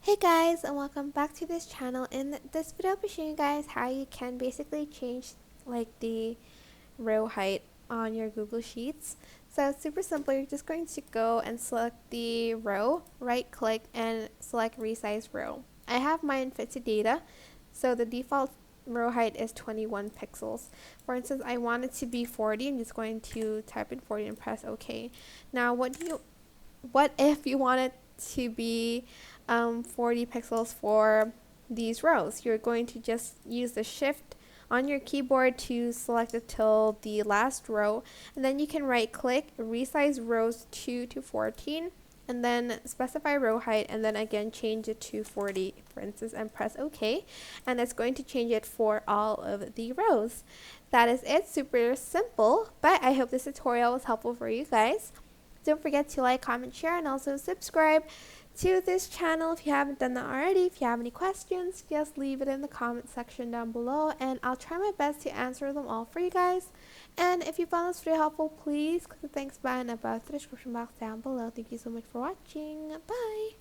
Hey guys, and welcome back to this channel. In this video I'll be showing you guys how you can basically change the row height on your Google Sheets. So it's super simple. You're just going to go and select the row, right click and select resize row. I have mine fit to data, so the default row height is 21 pixels. For instance, I want it to be 40. I'm just going to type in 40 and press OK. Now what if you want it to be 40 pixels for these rows? You're going to just use the shift on your keyboard to select it till the last row, and then you can right click, resize rows 2 to 14, and then specify row height, and then again change it to 40 for instance, and press OK, and it's going to change it for all of the rows. That is it. Super simple, but I hope this tutorial was helpful for you guys. Don't forget to like, comment, share, and also subscribe to this channel if you haven't done that already. If you have any questions, just leave it in the comment section down below, and I'll try my best to answer them all for you guys. And if you found this video helpful, please click the thanks button above the description box down below. Thank you so much for watching. Bye!